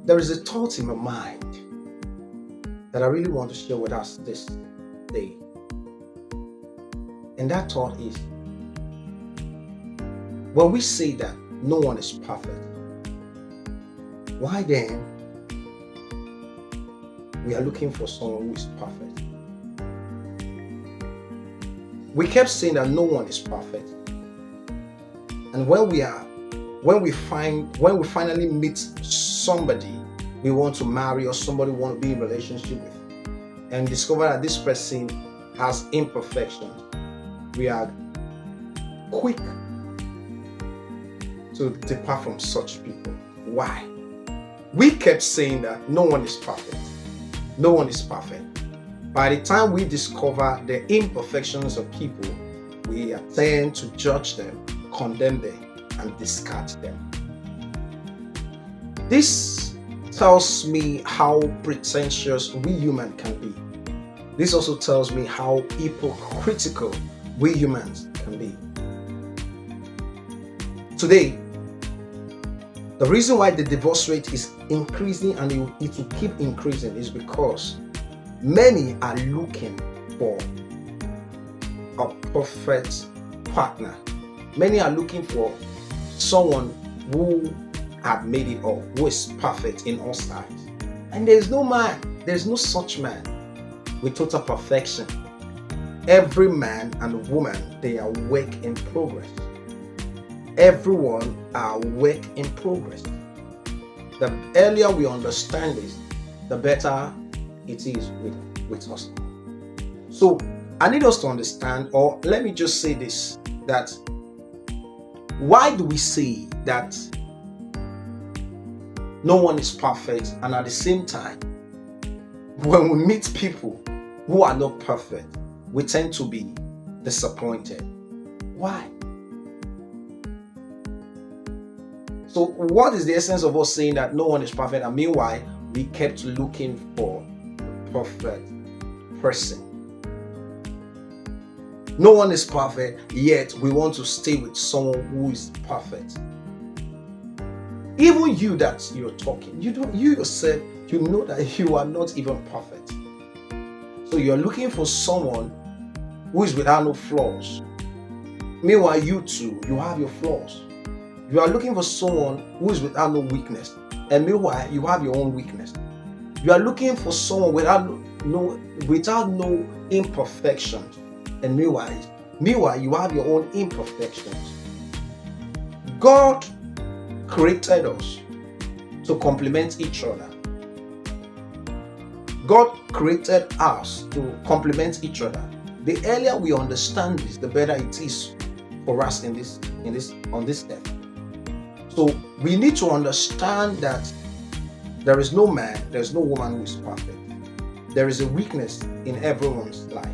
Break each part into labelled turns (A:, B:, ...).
A: There is a thought in my mind that I really want to share with us this day. And that thought is, when we say that no one is perfect, why then we are looking for someone who is perfect? We kept saying that no one is perfect. And when we finally meet somebody we want to marry or somebody we want to be in relationship with and discover that this person has imperfections, we are quick to depart from such people. Why? We kept saying that no one is perfect. No one is perfect. By the time we discover the imperfections of people, we tend to judge them, condemn them, and discard them. This tells me how pretentious we humans can be. This also tells me how hypocritical we humans can be. Today, the reason why the divorce rate is increasing and it will keep increasing is because many are looking for a perfect partner. Many are looking for someone who had made it all, who is perfect in all sides. And there's no such man with total perfection. Every man and woman, they are work in progress. Everyone are work in progress. The earlier we understand this, the better it is with us. So I need us to understand, or let me just say this, that why do we say that no one is perfect, and at the same time, when we meet people who are not perfect, we tend to be disappointed? Why? So what is the essence of us saying that no one is perfect, and meanwhile we kept looking for a perfect person? No one is perfect, yet we want to stay with someone who is perfect. Even you that you're talking, you yourself, you know that you are not even perfect. So you're looking for someone who is without no flaws. Meanwhile, you too, you have your flaws. You are looking for someone who is without no weakness, and meanwhile, you have your own weakness. You are looking for someone without no imperfections, and meanwhile, you have your own imperfections. God created us to complement each other. God created us to complement each other. The earlier we understand this, the better it is for us on this earth. So we need to understand that there is no man, there is no woman who is perfect. There is a weakness in everyone's life.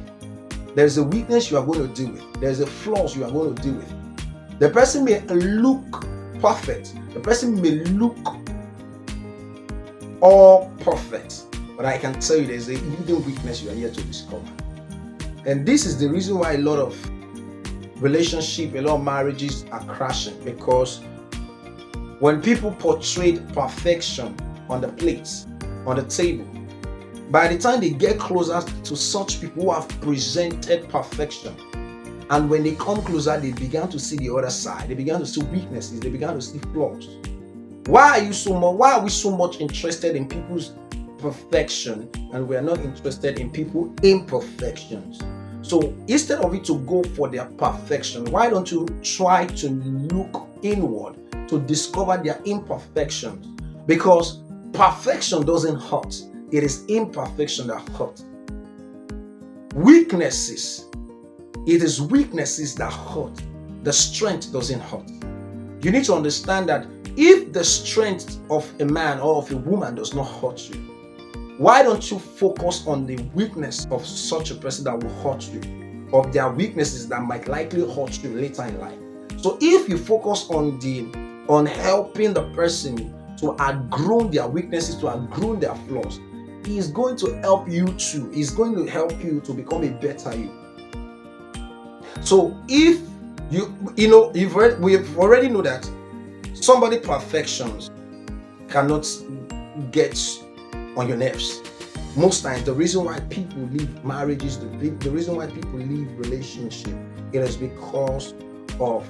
A: There is a weakness you are going to deal with. There is a flaws you are going to deal with. The person may look perfect. The person may look all perfect. But I can tell you there's a hidden weakness you are here to discover. And this is the reason why a lot of relationships, a lot of marriages are crashing, because when people portrayed perfection on the plates, on the table, by the time they get closer to such people who have presented perfection, and when they come closer, they began to see the other side. They began to see weaknesses. They began to see flaws. Why are we so much interested in people's perfection, and we are not interested in people's imperfections? So instead of it to go for their perfection, why don't you try to look inward to discover their imperfections? Because perfection doesn't hurt. It is imperfection that hurts. Weaknesses. It is weaknesses that hurt. The strength doesn't hurt. You need to understand that if the strength of a man or of a woman does not hurt you, why don't you focus on the weakness of such a person that will hurt you, of their weaknesses that might likely hurt you later in life? So if you focus on helping the person to outgrow their weaknesses, to outgrow their flaws, he is going to help you too. He's going to help you to become a better you. So if we already know that somebody's perfections cannot gets on your nerves. Most times, the reason why people leave marriages, the reason why people leave relationship, it is because of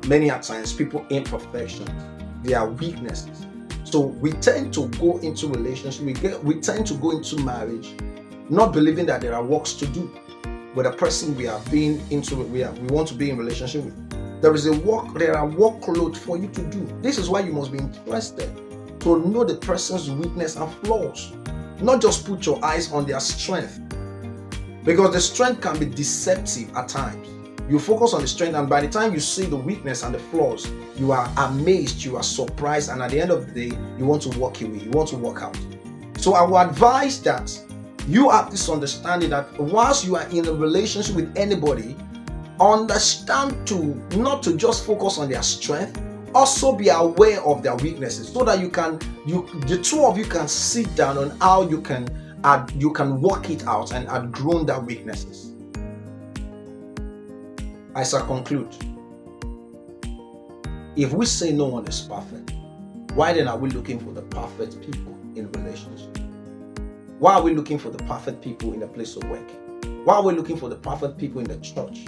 A: many a times people imperfections, their weaknesses. So we tend to go into relationship, we tend to go into marriage, not believing that there are works to do with a person we want to be in relationship with. There are workload for you to do. This is why you must be interested to know the person's weakness and flaws. Not just put your eyes on their strength, because the strength can be deceptive at times. You focus on the strength, and by the time you see the weakness and the flaws, you are amazed, you are surprised, and at the end of the day, you want to walk away, you want to walk out. So I would advise that you have this understanding that whilst you are in a relationship with anybody, understand not to just focus on their strength, also be aware of their weaknesses, so that the two of you can sit down on how you can work it out and outgrow their weaknesses. I shall conclude. If we say no one is perfect, why then are we looking for the perfect people in relationship? Why are we looking for the perfect people in the place of work? Why are we looking for the perfect people in the church?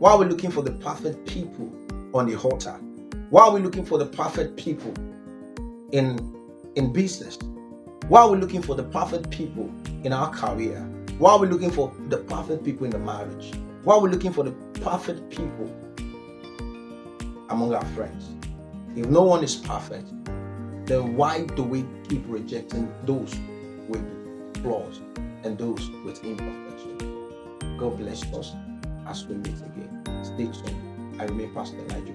A: Why are we looking for the perfect people on the altar? Why are we looking for the perfect people in business? Why are we looking for the perfect people in our career? Why are we looking for the perfect people in the marriage? Why are we looking for the perfect people among our friends? If no one is perfect, then why do we keep rejecting those with flaws and those with imperfection? God bless us as we meet again. Stay tuned. I remain Pastor Elijah.